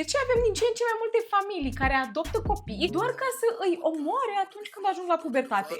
De ce avem din ce în ce mai multe familii care adoptă copii doar ca să îi omoare atunci când ajung la pubertate?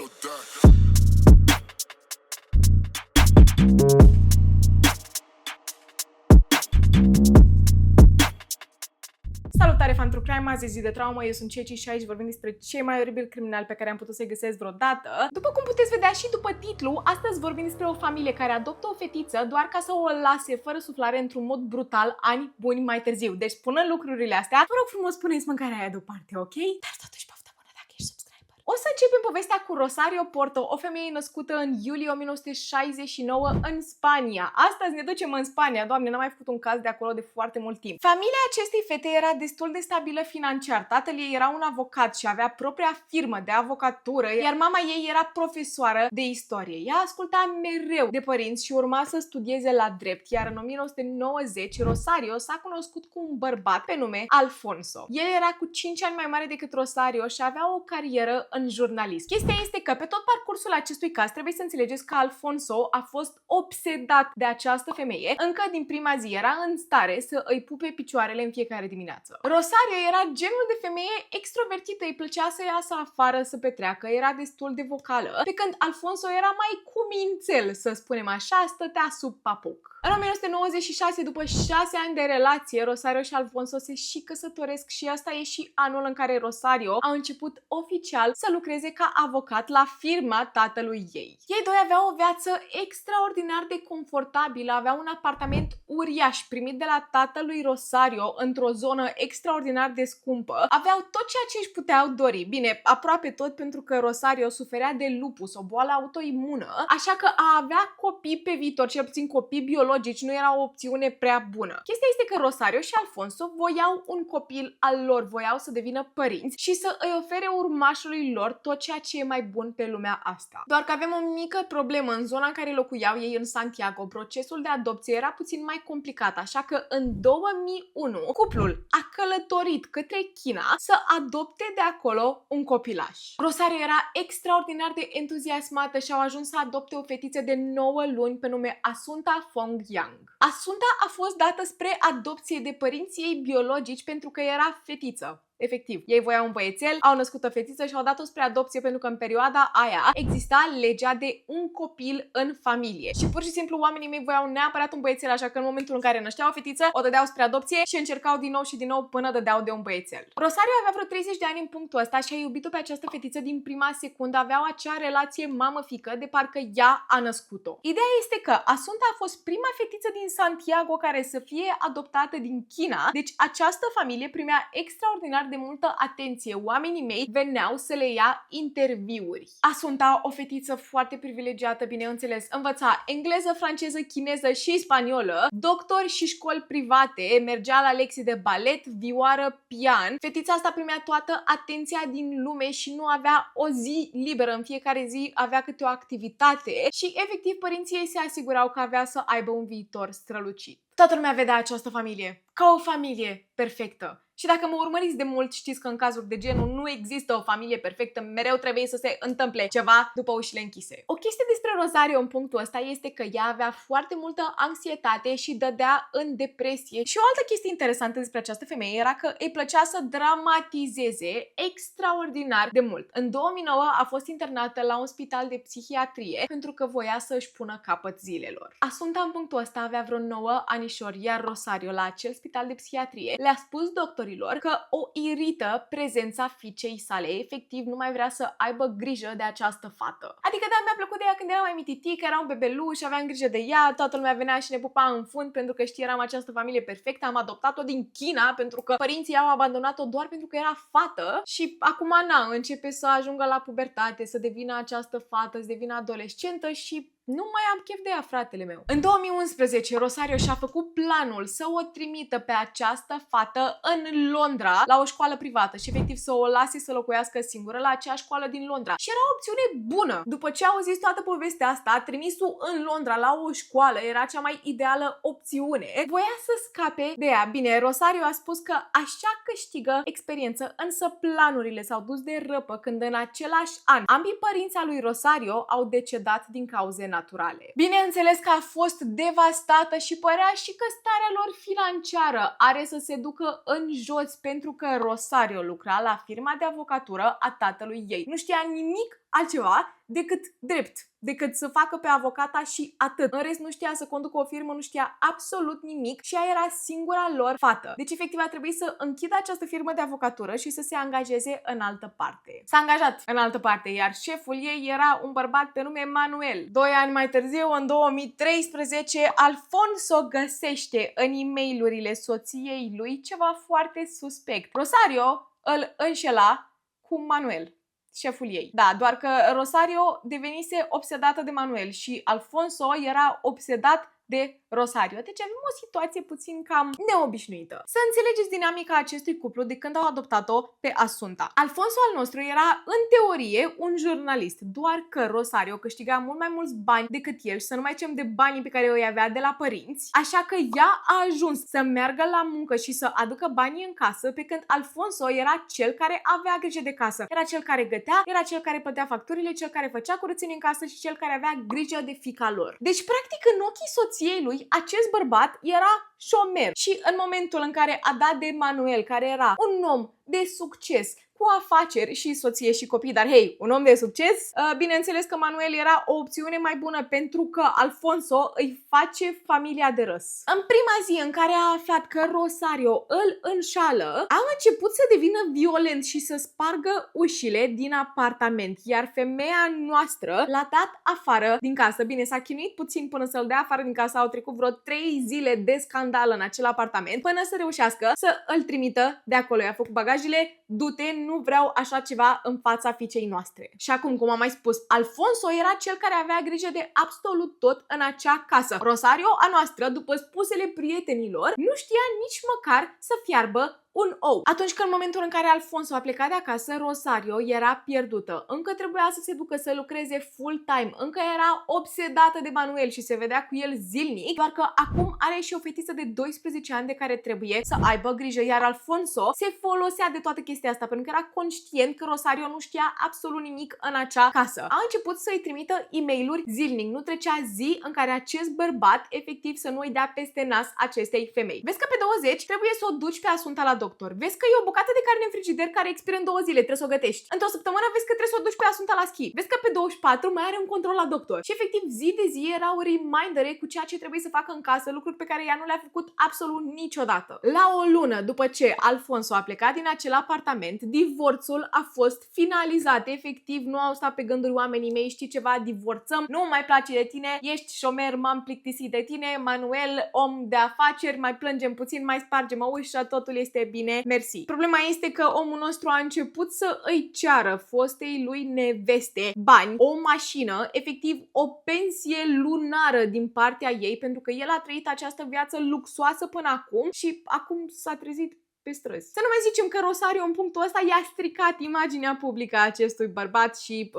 Salutare, Fan True Crime, azi e zi de traumă, eu sunt Ceci și aici vorbim despre cei mai oribili criminali pe care am putut să-i găsesc vreodată. După cum puteți vedea și după titlu, astăzi vorbim despre o familie care adoptă o fetiță doar ca să o lase fără suflare într-un mod brutal ani buni mai târziu. Deci, spunând lucrurile astea, vă rog frumos, puneți mâncarea aia deoparte, ok? Dar totuși poftă bună dacă ești subscriber. O să începem povestea cu Rosario Porto, o femeie născută în iulie 1969 în Spania. Astăzi ne ducem în Spania, doamne, n-am mai făcut un caz de acolo de foarte mult timp. Familia acestei fete era destul de stabilă financiar. Tatăl ei era un avocat și avea propria firmă de avocatură, iar mama ei era profesoară de istorie. Ea asculta mereu de părinți și urma să studieze la drept, iar în 1990 Rosario s-a cunoscut cu un bărbat pe nume Alfonso. El era cu 5 ani mai mare decât Rosario și avea o carieră în jurnalism. Chestia este că pe tot parcursul acestui caz trebuie să înțelegeți că Alfonso a fost obsedat de această femeie. Încă din prima zi era în stare să îi pupe picioarele în fiecare dimineață. Rosario era genul de femeie extrovertită, îi plăcea să iasă afară să petreacă, era destul de vocală, pe când Alfonso era mai cumințel, să spunem așa, stătea sub papuc. În 1996, după 6 ani de relație, Rosario și Alfonso se și căsătoresc și asta e și anul în care Rosario a început oficial să lucreze ca avocat la firma tatălui ei. Ei doi aveau o viață extraordinar de confortabilă, aveau un apartament uriaș primit de la tatălui Rosario într-o zonă extraordinar de scumpă, aveau tot ceea ce își puteau dori. Bine, aproape tot, pentru că Rosario suferea de lupus, o boală autoimună, așa că a avea copii pe viitor, cel puțin copii biologici, nu era o opțiune prea bună. Chestia este că Rosario și Alfonso voiau un copil al lor, voiau să devină părinți și să îi ofere urmașului lor tot ceea ce e mai bun pe lumea asta. Doar că avem o mică problemă. În zona în care locuiau ei, în Santiago, procesul de adopție era puțin mai complicat, așa că în 2001 cuplul a călătorit către China să adopte de acolo un copilaș. Rosario era extraordinar de entuziasmată și au ajuns să adopte o fetiță de 9 luni pe nume Asunta Fong Yang. Asunta a fost dată spre adopție de părinții ei biologici pentru că era fetiță. Efectiv, ei voiau un băiețel, au născut o fetiță și au dat-o spre adopție pentru că în perioada aia exista legea de un copil în familie. Și pur și simplu oamenii mei voiau neapărat un băiețel, așa că în momentul în care nășteau o fetiță, o dădeau spre adopție și încercau din nou și din nou până dădeau de un băiețel. Rosario avea vreo 30 de ani în punctul ăsta și a iubit-o pe această fetiță din prima secundă, aveau acea relație mamă-fică de parcă ea a născut-o. Ideea este că Asunta a fost prima fetiță din Santiago care să fie adoptată din China, deci această familie primea extraordinar de multă atenție. Oamenii mei veneau să le ia interviuri. Asunta, o fetiță foarte privilegiată, bineînțeles, învăța engleză, franceză, chineză și spaniolă, doctori și școli private, mergea la lecții de balet, vioară, pian. Fetița asta primea toată atenția din lume și nu avea o zi liberă. În fiecare zi avea câte o activitate și, efectiv, părinții ei se asigurau că avea să aibă un viitor strălucit. Toată lumea vedea această familie ca o familie perfectă. Și dacă mă urmăriți de mult, știți că în cazuri de genul nu există o familie perfectă, mereu trebuie să se întâmple ceva după ușile închise. O chestie despre Rosario în punctul ăsta este că ea avea foarte multă anxietate și dădea în depresie. Și o altă chestie interesantă despre această femeie era că îi plăcea să dramatizeze extraordinar de mult. În 2009 a fost internată la un spital de psihiatrie pentru că voia să își pună capăt zilelor. Asunta în punctul ăsta avea vreo 9 anișori, iar Rosario la acel spital de psihiatrie le-a spus doctorilor că o irită prezența fiicei sale. Efectiv, nu mai vrea să aibă grijă de această fată. Adică, da, mi-a plăcut de ea când era mai mititic, era un bebeluș, aveam grijă de ea, toată lumea venea și ne pupa în fund pentru că știi, eram această familie perfectă, am adoptat-o din China pentru că părinții au abandonat-o doar pentru că era fată și acum, na, începe să ajungă la pubertate, să devină această fată, să devină adolescentă și nu mai am chef de ea, fratele meu. În 2011, Rosario și-a făcut planul să o trimită pe această fată în Londra, la o școală privată și efectiv să o lase să locuiască singură la acea școală din Londra. Și era o opțiune bună. După ce au zis toată povestea asta, trimisul în Londra la o școală era cea mai ideală opțiune. Voia să scape de ea. Bine, Rosario a spus că așa câștigă experiență, însă planurile s-au dus de răpă când în același an ambii părinți al lui Rosario au decedat din cauze naturale. Bineînțeles că a fost devastată și părea și că starea lor financiară are să se ducă în jos pentru că Rosario lucra la firma de avocatură a tatălui ei. Nu știa nimic altceva decât drept, decât să facă pe avocata și atât. În rest nu știa să conducă o firmă, nu știa absolut nimic și ea era singura lor fată. Deci efectiv a trebuit să închidă această firmă de avocatură și să se angajeze în altă parte. S-a angajat în altă parte, iar șeful ei era un bărbat pe nume Manuel. 2 ani mai târziu, în 2013, Alfonso găsește în e-mail-urile soției lui ceva foarte suspect. Rosario îl înșela cu Manuel, șeful ei. Da, doar că Rosario devenise obsedată de Manuel și Alfonso era obsedat de Rosario. Deci avem o situație puțin cam neobișnuită. Să înțelegeți dinamica acestui cuplu de când au adoptat-o pe Asunta. Alfonso al nostru era, în teorie, un jurnalist, doar că Rosario câștiga mult mai mulți bani decât el și să nu mai zicem de banii pe care îi avea de la părinți, așa că ea a ajuns să meargă la muncă și să aducă banii în casă, pe când Alfonso era cel care avea grijă de casă. Era cel care gătea, era cel care plătea facturile, cel care făcea curățenie în casă și cel care avea grijă de fiica lor. Deci, practic, în ochii soției lui, acest bărbat era șomer și în momentul în care a dat de Manuel, care era un om de succes, cu afaceri și soție și copii, dar hei, un om de succes, bineînțeles că Manuel era o opțiune mai bună pentru că Alfonso îi face familia de râs. În prima zi în care a aflat că Rosario îl înșală, a început să devină violent și să spargă ușile din apartament, iar femeia noastră l-a dat afară din casă. Bine, s-a chinuit puțin până să-l dea afară din casă, au trecut vreo 3 zile de scandal în acel apartament, până să reușească să îl trimită de acolo. I-a făcut bagajele, du-te, nu vreau așa ceva în fața fiicei noastre. Și acum, cum am mai spus, Alfonso era cel care avea grijă de absolut tot în acea casă. Rosario, a noastră, după spusele prietenilor, nu știa nici măcar să fiarbă un ou. Atunci când în momentul în care Alfonso a plecat de acasă, Rosario era pierdută. Încă trebuia să se ducă să lucreze full-time, încă era obsedată de Manuel și se vedea cu el zilnic, doar că acum are și o fetiță de 12 ani de care trebuie să aibă grijă, iar Alfonso se folosea de toată chestia asta pentru că era conștient că Rosario nu știa absolut nimic în acea casă. A început să-i trimită e-mail-uri zilnic, nu trecea zi în care acest bărbat efectiv să nu îi dea peste nas acestei femei. Vezi că pe 20 trebuie să o duci pe Asunta la doctor. Vezi că e o bucată de carne în frigider care expiră în 2 zile, trebuie să o gătești. Într-o săptămână vezi că trebuie să o duci pe Asunta la schi. Vezi că pe 24 mai are un control la doctor. Și efectiv zi de zi erau remindere cu ceea ce trebuie să facă în casă, lucruri pe care ea nu le-a făcut absolut niciodată. La o lună după ce Alfonso a plecat din acel apartament, divorțul a fost finalizat. Efectiv, nu au stat pe gânduri oamenii mei, știi ceva, divorțăm, nu mai place de tine, ești șomer, m-am plictisit de tine, Manuel, om de afaceri, mai plângem puțin, mai spargem o ușă, totul este bine, mersi. Problema este că omul nostru a început să îi ceară fostei lui neveste bani, o mașină, efectiv o pensie lunară din partea ei, pentru că el a trăit această viață luxoasă până acum și acum s-a trezit pe străzi. Să nu mai zicem că Rosario în punctul ăsta i-a stricat imaginea publică a acestui bărbat și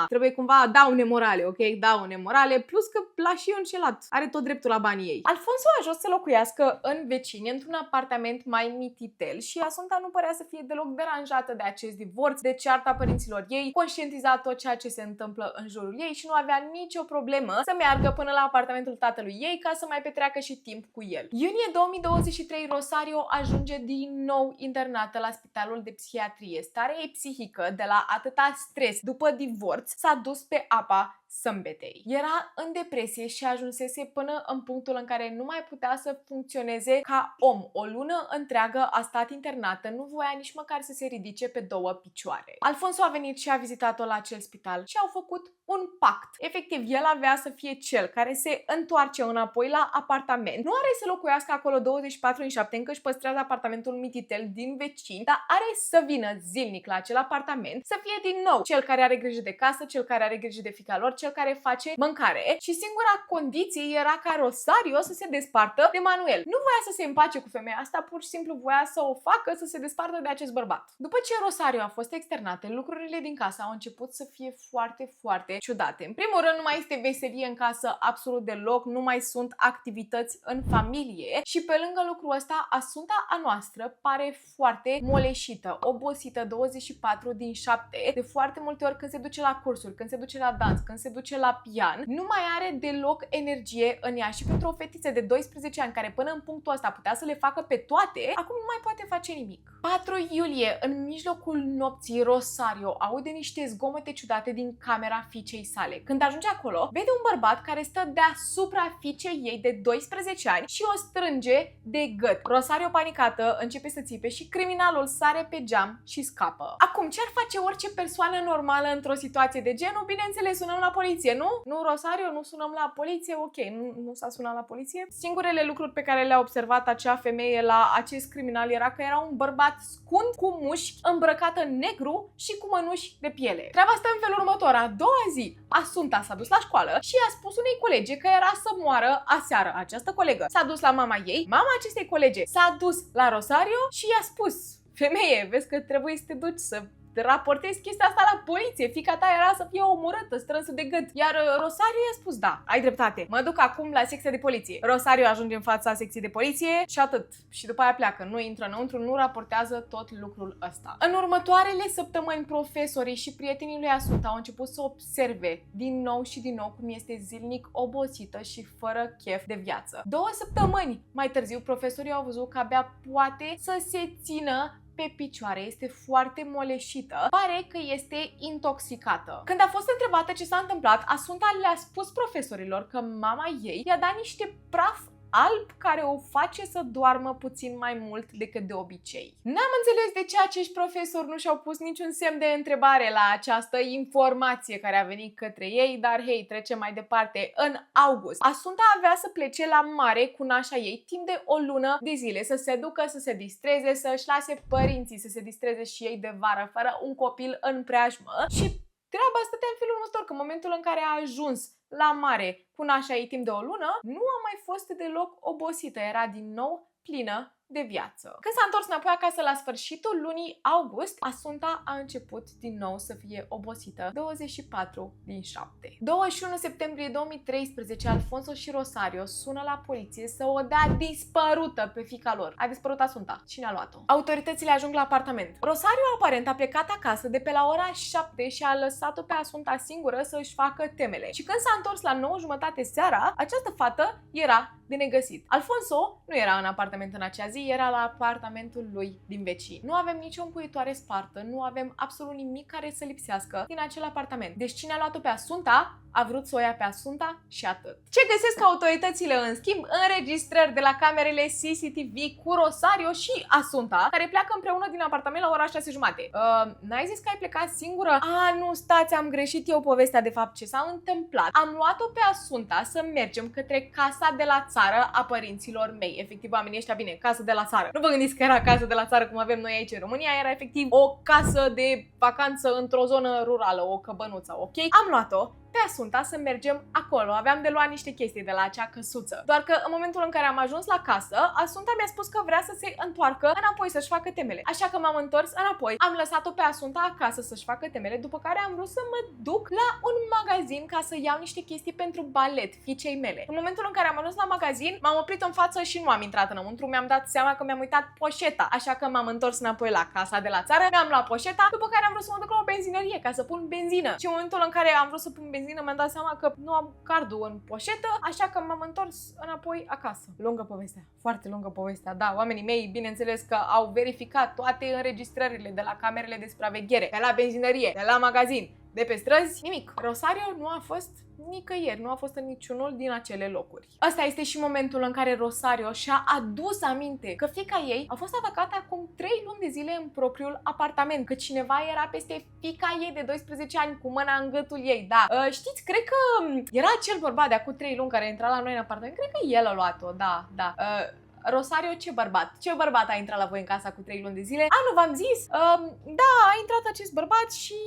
trebuie cumva daune morale, ok? Daune morale, plus că l-a și înșelat. Are tot dreptul la banii ei. Alfonso a ajuns să locuiască în vecini, într-un apartament mai mititel și Asunta nu părea să fie deloc deranjată de acest divorț, de cearta părinților ei, conștientiza tot ceea ce se întâmplă în jurul ei și nu avea nicio problemă să meargă până la apartamentul tatălui ei ca să mai petreacă și timp cu el. Iunie 2023, Rosario ajunge din nou internată la spitalul de psihiatrie. Starea ei psihică de la atâta stres după divorț s-a dus pe apa sâmbetei. Era în depresie și ajunsese până în punctul în care nu mai putea să funcționeze ca om. O lună întreagă a stat internată, nu voia nici măcar să se ridice pe 2 picioare. Alfonso a venit și a vizitat-o la acel spital și au făcut un pact. Efectiv, el avea să fie cel care se întoarce înapoi la apartament. Nu are să locuiască acolo 24/7, încă își păstrează apartamentul mititel din vecini, dar are să vină zilnic la acel apartament, să fie din nou cel care are grijă de casă, cel care are grijă de fiica lor, cel care face mâncare și singura condiție era ca Rosario să se despartă de Manuel. Nu voia să se împace cu femeia asta, pur și simplu voia să o facă să se despartă de acest bărbat. După ce Rosario a fost externată, lucrurile din casă au început să fie foarte, foarte ciudate. În primul rând, nu mai este veselie în casă absolut deloc, nu mai sunt activități în familie și pe lângă lucrul ăsta, Asunta a noastră pare foarte moleșită, obosită 24/7, de foarte multe ori când se duce la cursuri, când se duce la dans, când se duce la pian, nu mai are deloc energie în ea și pentru o fetiță de 12 ani care până în punctul ăsta putea să le facă pe toate, acum nu mai poate face nimic. 4 iulie, în mijlocul nopții, Rosario aude niște zgomote ciudate din camera fiicei sale. Când ajunge acolo, vede un bărbat care stă deasupra fiicei ei de 12 ani și o strânge de gât. Rosario, panicată, începe să țipe și criminalul sare pe geam și scapă. Acum, ce ar face orice persoană normală într-o situație de genul? Bineînțeles, sunăm la poliție, nu? Nu, Rosario, nu sunăm la poliție? Ok, nu s-a sunat la poliție? Singurele lucruri pe care le-a observat acea femeie la acest criminal era că era un bărbat scund cu mușchi, îmbrăcat în negru și cu mănuși de piele. Treaba asta în felul următor. A doua zi, Asunta s-a dus la școală și a spus unei colege că era să moară aseară. Această colegă s-a dus la mama ei, mama acestei colege s-a dus la Rosario și i-a spus: femeie, vezi că trebuie să te duci să raportezi chestia asta la poliție. Fiica ta era să fie omorâtă, strânsă de gât. Iar Rosario i-a spus: da, ai dreptate, mă duc acum la secția de poliție. Rosario ajunge în fața secției de poliție și atât. Și după aia pleacă, nu intră înăuntru, nu raportează tot lucrul ăsta. În următoarele săptămâni, profesorii și prietenii lui Asunta au început să observe din nou și din nou cum este zilnic obosită și fără chef de viață. 2 săptămâni mai târziu, profesorii au văzut că abia poate să se țină pe picioare, este foarte moleșită, pare că este intoxicată. Când a fost întrebată ce s-a întâmplat, Asunta le-a spus profesorilor că mama ei i-a dat niște praf alb care o face să doarmă puțin mai mult decât de obicei. N-am înțeles de ce acești profesori nu și-au pus niciun semn de întrebare la această informație care a venit către ei, dar hei, trecem mai departe. În august, Asunta avea să plece la mare cu nașa ei timp de o lună de zile, să se ducă, să se distreze, să-și lase părinții să se distreze și ei de vară, fără un copil în preajmă. Și treaba stătea în felul următor, că în momentul în care a ajuns la mare cu nașa ei timp de o lună, nu a mai fost deloc obosită, era din nou plină de viață. Când s-a întors înapoi acasă la sfârșitul lunii august, Asunta a început din nou să fie obosită 24 din 7. 21 septembrie 2013, Alfonso și Rosario sună la poliție să o dea dispărută pe fiica lor. A dispărut Asunta. Cine a luat-o? Autoritățile ajung la apartament. Rosario aparent a plecat acasă de pe la ora 7 și a lăsat-o pe Asunta singură să își facă temele. Și când s-a întors la 9:30 seara, această fată era de negăsit. Alfonso nu era în apartament în acea zi, era la apartamentul lui din vecin. Nu avem nicio încuietoare spartă, nu avem absolut nimic care să lipsească din acel apartament. Deci cine a luat-o pe Asunta, a vrut să o ia pe Asunta și atât. Ce găsesc autoritățile în schimb? Înregistrări de la camerele CCTV cu Rosario și Asunta, care pleacă împreună din apartament la ora 6:30. N-ai zis că ai plecat singură? Nu, stați, am greșit eu povestea de fapt ce s-a întâmplat. Am luat-o pe Asunta să mergem către casa de la țară a părinților mei. Efectiv, oamenii ăștia, bine, casă de la țară. Nu vă gândiți că era casă de la țară cum avem noi aici în România, era efectiv o casă de vacanță într-o zonă rurală, o căbănuță, ok? Am luat-o pe Asunta să mergem acolo. Aveam de luat niște chestii de la acea căsuță. Doar că în momentul în care am ajuns la casă, Asunta mi-a spus că vrea să se întoarcă înapoi să-și facă temele. Așa că m-am întors înapoi, am lăsat-o pe Asunta acasă să-și facă temele, după care am vrut să mă duc la un magazin ca să iau niște chestii pentru balet fiicei mele. În momentul în care am ajuns la magazin, m-am oprit în față și nu am intrat înăuntru, mi-am dat seama că mi-am uitat poșeta. Așa că m-am întors înapoi la casa de la țară, mi-am luat poșeta, după care am vrut să mă duc la o benzinărie ca să pun benzină. Și în momentul în care am vrut să pun benzină, mi-am dat seama că nu am cardul în poșetă, așa că m-am întors înapoi acasă. Lungă povestea, foarte lungă povestea. Da, oamenii mei, bineînțeles că au verificat toate înregistrările de la camerele de supraveghere, de la benzinărie, de la magazin, de pe străzi, nimic. Rosario nu a fost nicăieri, nu a fost în niciunul din acele locuri. Asta este și momentul în care Rosario și-a adus aminte că fiica ei a fost atacată acum 3 luni de zile în propriul apartament, că cineva era peste fiica ei de 12 ani cu mâna în gâtul ei. Da, știți, cred că era acel bărbat de acum 3 luni care intra la noi în apartament, cred că el a luat-o, da. Rosario, ce bărbat a intrat la voi în casa cu 3 luni de zile? Nu v-am zis? Da, a intrat acest bărbat și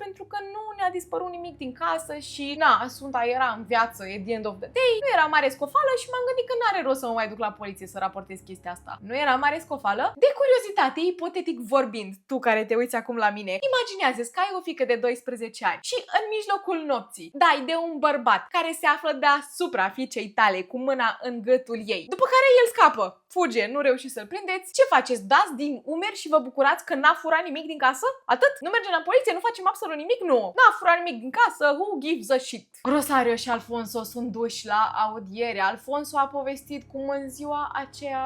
pentru că nu ne-a dispărut nimic din casă și Asunta era în viață, at the end of the day, nu era mare scofală și m-am gândit că n-are rost să mă mai duc la poliție să raportez chestia asta. Nu era mare scofală? De curiozitate, ipotetic vorbind, tu care te uiți acum la mine, imaginează-ți că ai o fiică de 12 ani și în mijlocul nopții dai de un bărbat care se află deasupra fiicei tale cu mâna în gâtul ei, după care el scapă. scapă, fuge, nu reușiți să-l prindeți. Ce faceți? Dați din umeri și vă bucurați că n-a furat nimic din casă? Atât? Nu mergem la poliție? Nu facem absolut nimic? Nu. N-a furat nimic din casă. Who gives a shit? Rosario și Alfonso sunt duși la audiere. Alfonso a povestit cum în ziua aceea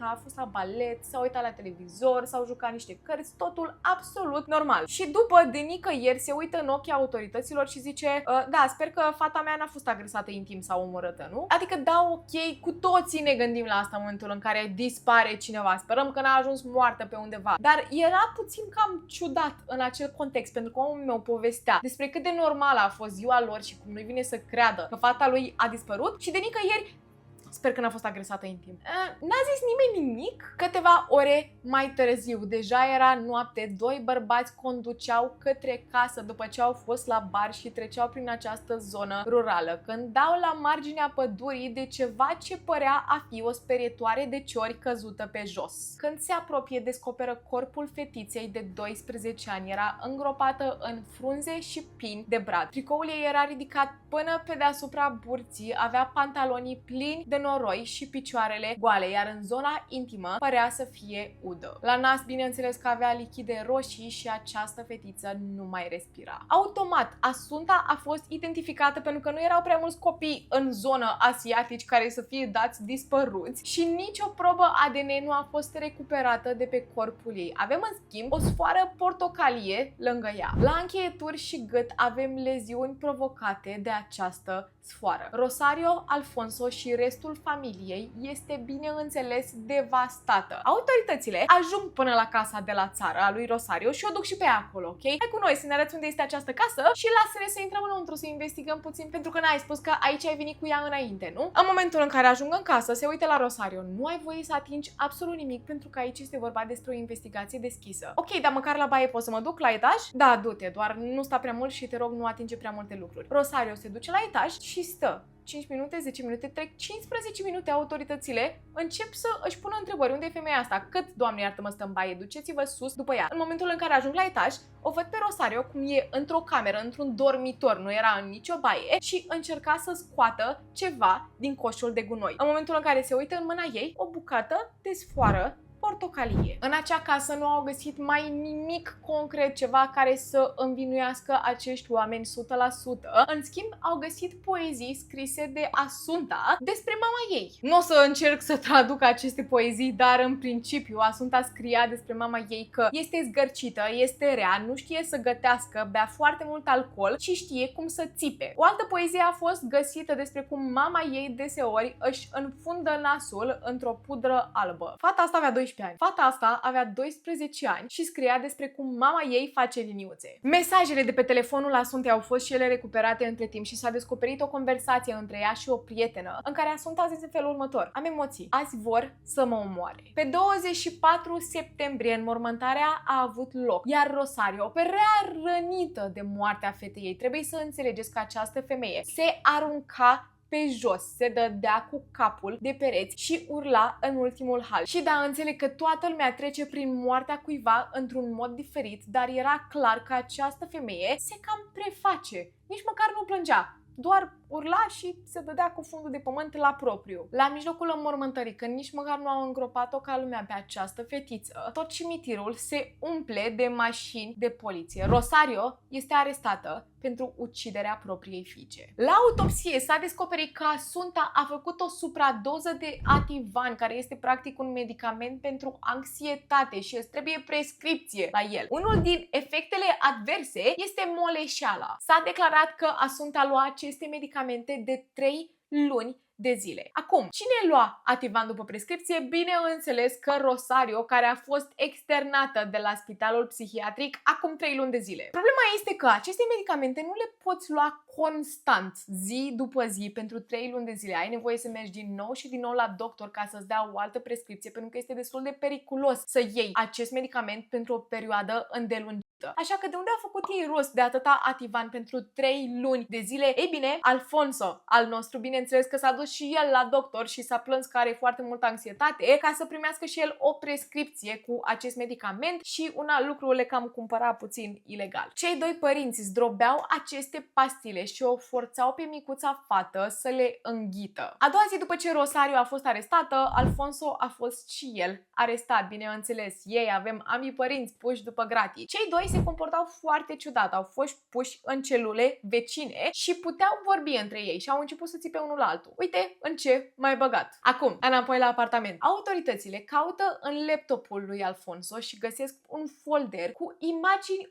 a fost la balet, s-a uitat la televizor, s-au jucat niște cărți, totul absolut normal. Și după de nicăieri se uită în ochii autorităților și zice da, sper că fata mea n-a fost agresată intim sau omorâtă, nu? Adică da, ok, cu toții ne gândim la asta în momentul în care dispare cineva. Sperăm că n-a ajuns moartă pe undeva. Dar era puțin cam ciudat în acel context, pentru că omul meu povestea despre cât de normală a fost ziua lor și cum nu-i vine să creadă că fata lui a dispărut și de nicăieri sper că n-a fost agresată intim. N-a zis nimeni nimic. Câteva ore mai târziu, deja era noapte, doi bărbați conduceau către casă după ce au fost la bar și treceau prin această zonă rurală, când dau la marginea pădurii de ceva ce părea a fi o sperietoare de ciori căzută pe jos. Când se apropie, descoperă corpul fetiței de 12 ani. Era îngropată în frunze și pini de brad. Tricoul ei era ridicat până pe deasupra burții, avea pantalonii plini de noroi și picioarele goale, iar în zona intimă părea să fie udă. La nas, bineînțeles că avea lichide roșii și această fetiță nu mai respira. Automat, Asunta a fost identificată pentru că nu erau prea mulți copii în zonă asiatici care să fie dați dispăruți și nicio probă ADN nu a fost recuperată de pe corpul ei. Avem în schimb o sfoară portocalie lângă ea. La încheieturi și gât avem leziuni provocate de această sfoară. Rosario, Alfonso și restul familiei este bineînțeles devastată. Autoritățile ajung până la casa de la țară a lui Rosario și o duc și pe acolo, ok? Hai cu noi să ne arăți unde este această casă și lasă-ne să intrăm înăuntru să investigăm puțin, pentru că n-ai spus că aici ai venit cu ea înainte, nu? În momentul în care ajung în casă, se uită la Rosario. Nu ai voie să atingi absolut nimic pentru că aici este vorba despre o investigație deschisă. Ok, dar măcar la baie pot să mă duc la etaj? Da, du-te, doar nu sta prea mult și te rog nu atinge prea multe lucruri. Rosario se duce la etaj și stă. 5 minute, 10 minute, trec 15 minute, autoritățile încep să își pună întrebări. Unde e femeia asta? Cât, Doamne iartă-mă, stă în baie? Duceți-vă sus după ea. În momentul în care ajung la etaj, o văd pe Rosario cum e într-o cameră, într-un dormitor, nu era în nicio baie și încerca să scoată ceva din coșul de gunoi. În momentul în care se uită în mâna ei, o bucată de sfoară portocalie. În acea casă nu au găsit mai nimic concret, ceva care să învinuiască acești oameni 100%. În schimb, au găsit poezii scrise de Asunta despre mama ei. Nu o să încerc să traduc aceste poezii, dar în principiu Asunta scria despre mama ei că este zgârcită, este rea, nu știe să gătească, bea foarte mult alcool și știe cum să țipe. O altă poezie a fost găsită despre cum mama ei deseori își înfundă nasul într-o pudră albă. Fata asta avea 12 ani. Fata asta avea 12 ani și scria despre cum mama ei face liniuțe. Mesajele de pe telefonul Asuntei au fost și ele recuperate între timp și s-a descoperit o conversație între ea și o prietenă în care Asunta a zis în felul următor: am emoții. Azi vor să mă omoare. Pe 24 septembrie înmormântarea a avut loc, iar Rosario părea rănită de moartea fetei ei. Trebuie să înțelegeți că această femeie se arunca pe jos, se dădea cu capul de pereți și urla în ultimul hal. Și da, înțeleg că toată lumea trece prin moartea cuiva într-un mod diferit, dar era clar că această femeie se cam preface. Nici măcar nu plângea, doar urla și se dădea cu fundul de pământ la propriu. La mijlocul înmormântării, când nici măcar nu au îngropat-o ca lumea pe această fetiță, tot cimitirul se umple de mașini de poliție. Rosario este arestată pentru uciderea propriei fiice. La autopsie s-a descoperit că Asunta a făcut o supradoză de Ativan, care este practic un medicament pentru anxietate și îți trebuie prescripție la el. Unul din efectele adverse este moleșeala. S-a declarat că Asunta lua aceste medicamente de 3 luni de zile. Acum, cine lua Ativan după prescripție? Bineînțeles că Rosario, care a fost externată de la spitalul psihiatric acum 3 luni de zile. Problema este că aceste medicamente nu le poți lua constant, zi după zi, pentru 3 luni de zile. Ai nevoie să mergi din nou și din nou la doctor ca să-ți dea o altă prescripție, pentru că este destul de periculos să iei acest medicament pentru o perioadă îndelungită. Așa că de unde a făcut ei rost de atâta Ativan pentru 3 luni de zile? Ei bine, Alfonso al nostru, bineînțeles că s-a dus mers și el la doctor și s-a plâns că are foarte multă anxietate ca să primească și el o prescripție cu acest medicament și un alt lucru le cam cumpăra puțin ilegal. Cei doi părinți zdrobeau aceste pastile și o forțau pe micuța fată să le înghită. A doua zi după ce Rosario a fost arestată, Alfonso a fost și el arestat. Bineînțeles, ei avem ambii părinți puși după gratii. Cei doi se comportau foarte ciudat, au fost puși în celule vecine și puteau vorbi între ei și au început să țipe unul la altul. Uite în ce m-ai băgat. Acum, înapoi la apartament. Autoritățile caută în laptopul lui Alfonso și găsesc un folder cu imagini 18+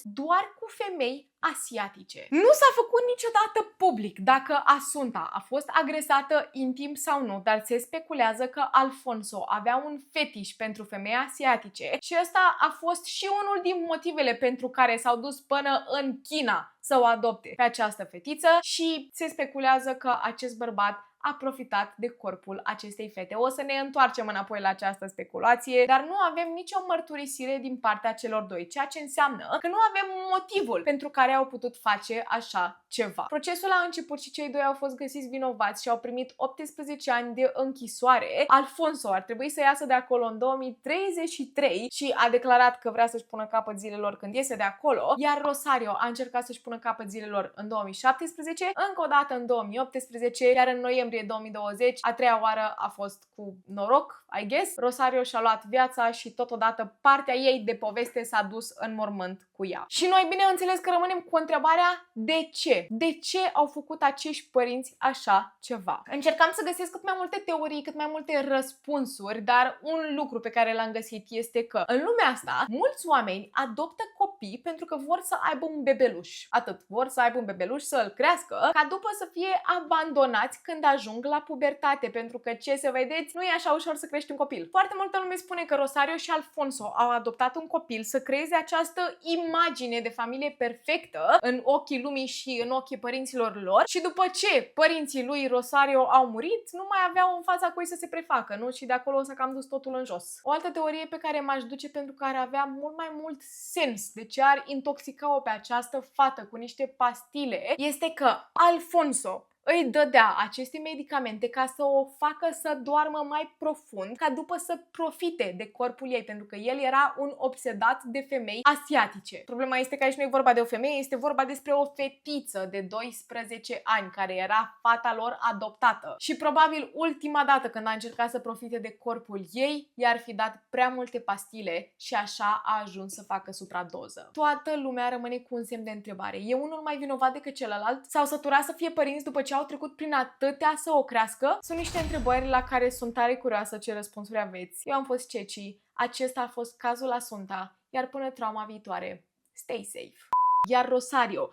doar cu femei asiatice. Nu s-a făcut niciodată public dacă Asunta a fost agresată intim sau nu, dar se speculează că Alfonso avea un fetiș pentru femei asiatice și ăsta a fost și unul din motivele pentru care s-au dus până în China să o adopte pe această fetiță și se speculează că acest bărbat a profitat de corpul acestei fete. O să ne întoarcem înapoi la această speculație, dar nu avem nicio mărturisire din partea celor doi, ceea ce înseamnă că nu avem motivul pentru care au putut face așa ceva. Procesul a început și cei doi au fost găsiți vinovați și au primit 18 ani de închisoare. Alfonso ar trebui să iasă de acolo în 2033 și a declarat că vrea să-și pună capăt zilelor când iese de acolo, iar Rosario a încercat să-și pună capăt zilelor în 2017, încă o dată în 2018, iar în noiembrie 2020, a treia oară a fost cu noroc, I guess. Rosario și-a luat viața și totodată partea ei de poveste s-a dus în mormânt cu ea. Și noi bineînțeles că rămânem cu întrebarea de ce? De ce au făcut acești părinți așa ceva? Încercam să găsesc cât mai multe teorii, cât mai multe răspunsuri, dar un lucru pe care l-am găsit este că în lumea asta mulți oameni adoptă copii pentru că vor să aibă un bebeluș. Atât, vor să aibă un bebeluș, să îl crească, ca după să fie abandonați când ajung la pubertate, pentru că ce să vedeți, nu e așa ușor să crești un copil. Foarte multă lume spune că Rosario și Alfonso au adoptat un copil să creeze această imagine de familie perfectă în ochii lumii și în ochii părinților lor și după ce părinții lui Rosario au murit, nu mai aveau în fața cui să se prefacă, nu? Și de acolo s-a cam dus totul în jos. O altă teorie pe care m-aș duce pentru că ar avea mult mai mult sens de ce ar intoxica-o pe această fată cu niște pastile este că Alfonso îi dădea aceste medicamente ca să o facă să doarmă mai profund, ca după să profite de corpul ei, pentru că el era un obsedat de femei asiatice. Problema este că aici nu e vorba de o femeie, este vorba despre o fetiță de 12 ani, care era fata lor adoptată. Și probabil ultima dată când a încercat să profite de corpul ei, i-ar fi dat prea multe pastile și așa a ajuns să facă supradoză. Toată lumea rămâne cu un semn de întrebare. E unul mai vinovat decât celălalt? S-au săturat să fie părinți după ce au trecut prin atâtea să o crească? Sunt niște întrebări la care sunt tare curioasă ce răspunsuri aveți. Eu am fost Ceci, acesta a fost cazul Asunta, iar până trauma viitoare, stay safe. Iar Rosario,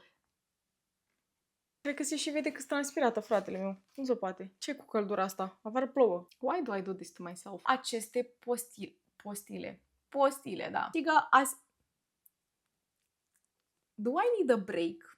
cred că se și vede că sunt transpirată, fratele meu. Nu se poate. Ce cu căldura asta? Afară plouă. Why do I do this to myself? Aceste postile, da. Tiga, do I need a break?